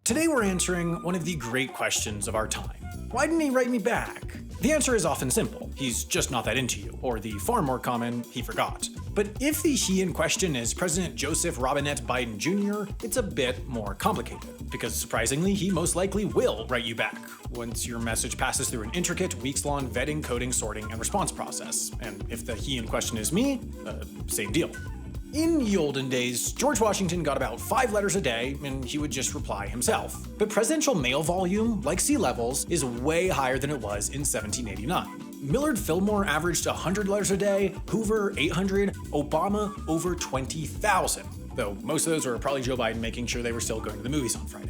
Today we're answering one of the great questions of our time. Why didn't he write me back? The answer is often simple. He's just not that into you, or the far more common, he forgot. But if the he in question is President Joseph Robinette Biden Jr., it's a bit more complicated, because surprisingly, he most likely will write you back once your message passes through an intricate, weeks-long vetting, coding, sorting, and response process. And if the he in question is me, same deal. In the olden days, George Washington got about 5 letters a day, and he would just reply himself. But presidential mail volume, like sea levels, is way higher than it was in 1789. Millard Fillmore averaged 100 letters a day, Hoover 800, Obama over 20,000, though most of those were probably Joe Biden making sure they were still going to the movies on Friday.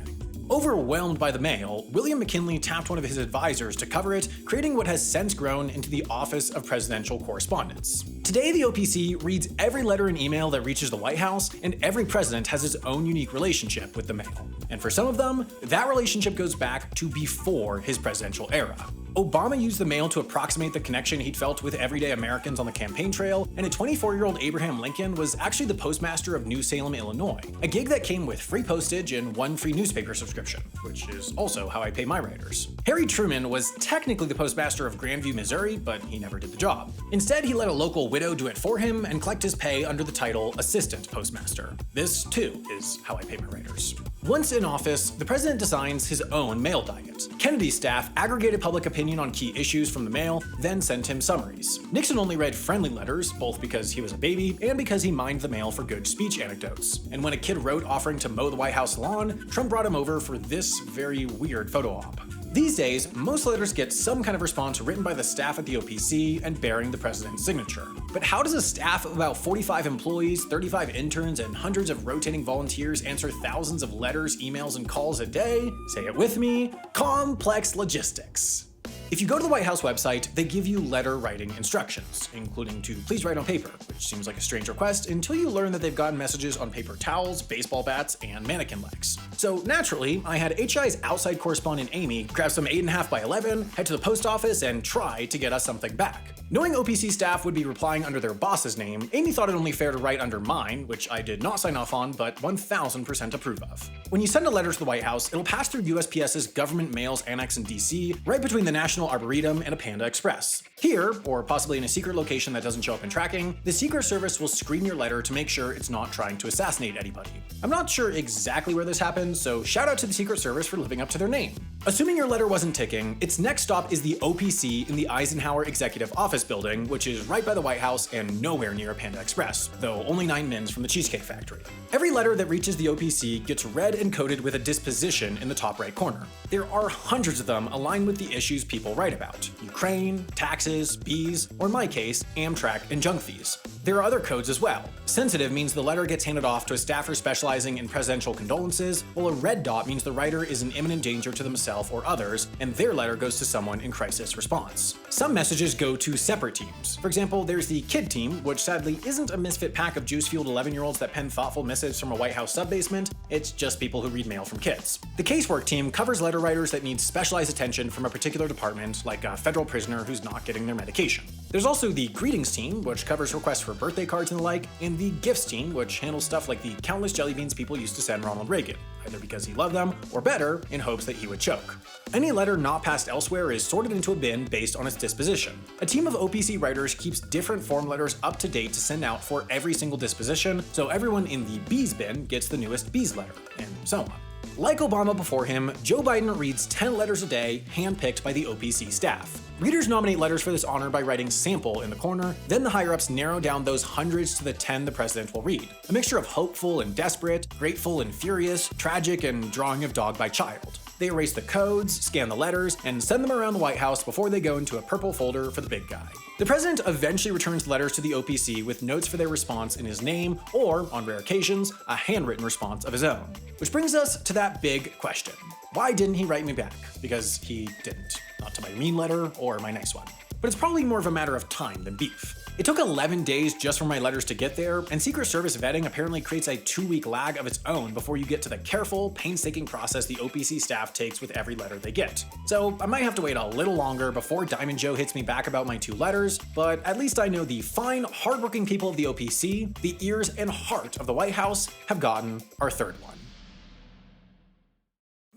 Overwhelmed by the mail, William McKinley tapped one of his advisors to cover it, creating what has since grown into the Office of Presidential Correspondence. Today, the OPC reads every letter and email that reaches the White House, and every president has his own unique relationship with the mail. And for some of them, that relationship goes back to before his presidential era. Obama used the mail to approximate the connection he'd felt with everyday Americans on the campaign trail, and a 24-year-old Abraham Lincoln was actually the postmaster of New Salem, Illinois, a gig that came with free postage and 1 free newspaper subscription, which is also how I pay my writers. Harry Truman was technically the postmaster of Grandview, Missouri, but he never did the job. Instead, he let a local widow do it for him and collect his pay under the title Assistant Postmaster. This, too, is how I pay my writers. Once in office, the president designs his own mail diet. Kennedy's staff aggregated public opinion on key issues from the mail, then sent him summaries. Nixon only read friendly letters, both because he was a baby and because he mined the mail for good speech anecdotes. And when a kid wrote offering to mow the White House lawn, Trump brought him over for this very weird photo op. These days, most letters get some kind of response written by the staff at the OPC and bearing the president's signature. But how does a staff of about 45 employees, 35 interns, and hundreds of rotating volunteers answer thousands of letters, emails, and calls a day? Say it with me: complex logistics. If you go to the White House website, they give you letter writing instructions, including to please write on paper, which seems like a strange request until you learn that they've gotten messages on paper towels, baseball bats, and mannequin legs. So naturally, I had HI's outside correspondent Amy grab some 8.5 by 11, head to the post office, and try to get us something back. Knowing OPC staff would be replying under their boss's name, Amy thought it only fair to write under mine, which I did not sign off on, but 1000% approve of. When you send a letter to the White House, it'll pass through USPS's Government Mails Annex in DC, right between the National Arboretum and a Panda Express. Here, or possibly in a secret location that doesn't show up in tracking, the Secret Service will screen your letter to make sure it's not trying to assassinate anybody. I'm not sure exactly where this happened, so shout out to the Secret Service for living up to their name. Assuming your letter wasn't ticking, its next stop is the OPC in the Eisenhower Executive Office Building, which is right by the White House and nowhere near a Panda Express, though only 9 mins from the Cheesecake Factory. Every letter that reaches the OPC gets read and coded with a disposition in the top right corner. There are hundreds of them aligned with the issues people write about: Ukraine, taxes, bees, or in my case, Amtrak and junk fees. There are other codes as well. Sensitive means the letter gets handed off to a staffer specializing in presidential condolences, while a red dot means the writer is in imminent danger to themselves or others, and their letter goes to someone in crisis response. Some messages go to separate teams. For example, there's the kid team, which sadly isn't a misfit pack of juice-fueled 11-year-olds that pen thoughtful missives from a White House subbasement, it's just people who read mail from kids. The casework team covers letter writers that need specialized attention from a particular department, like a federal prisoner who's not getting their medication. There's also the greetings team, which covers requests for birthday cards and the like, and the gifts team, which handles stuff like the countless jelly beans people used to send Ronald Reagan, either because he loved them, or better, in hopes that he would choke. Any letter not passed elsewhere is sorted into a bin based on its disposition. A team of OPC writers keeps different form letters up to date to send out for every single disposition, so everyone in the bees bin gets the newest bees letter, and so on. Like Obama before him, Joe Biden reads 10 letters a day, handpicked by the OPC staff. Readers nominate letters for this honor by writing sample in the corner, then the higher-ups narrow down those hundreds to the 10 the president will read. A mixture of hopeful and desperate, grateful and furious, tragic and drawing of dog by child. They erase the codes, scan the letters, and send them around the White House before they go into a purple folder for the big guy. The president eventually returns letters to the OPC with notes for their response in his name, or, on rare occasions, a handwritten response of his own. Which brings us to that big question. Why didn't he write me back? Because he didn't. Not to my mean letter or my nice one. But it's probably more of a matter of time than beef. It took 11 days just for my letters to get there, and Secret Service vetting apparently creates a 2-week lag of its own before you get to the careful, painstaking process the OPC staff takes with every letter they get. So I might have to wait a little longer before Diamond Joe hits me back about my 2 letters, but at least I know the fine, hardworking people of the OPC, the ears and heart of the White House, have gotten our 3rd one.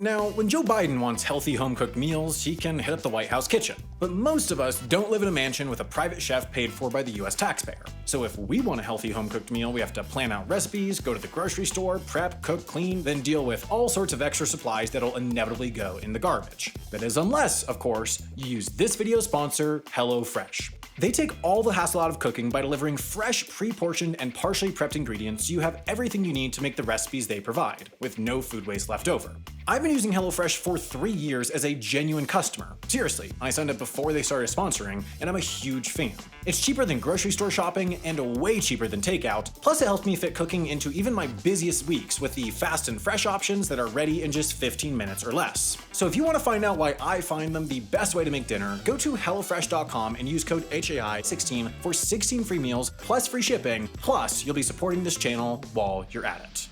Now, when Joe Biden wants healthy home-cooked meals, he can hit up the White House kitchen. But most of us don't live in a mansion with a private chef paid for by the US taxpayer. So if we want a healthy home-cooked meal, we have to plan out recipes, go to the grocery store, prep, cook, clean, then deal with all sorts of extra supplies that'll inevitably go in the garbage. That is unless, of course, you use this video's sponsor, HelloFresh. They take all the hassle out of cooking by delivering fresh, pre-portioned, and partially prepped ingredients so you have everything you need to make the recipes they provide, with no food waste left over. I've been using HelloFresh for 3 years as a genuine customer. Seriously, I signed up before they started sponsoring, and I'm a huge fan. It's cheaper than grocery store shopping and way cheaper than takeout, plus it helps me fit cooking into even my busiest weeks with the fast and fresh options that are ready in just 15 minutes or less. So if you want to find out why I find them the best way to make dinner, go to HelloFresh.com and use code HAI16 for 16 free meals plus free shipping, plus you'll be supporting this channel while you're at it.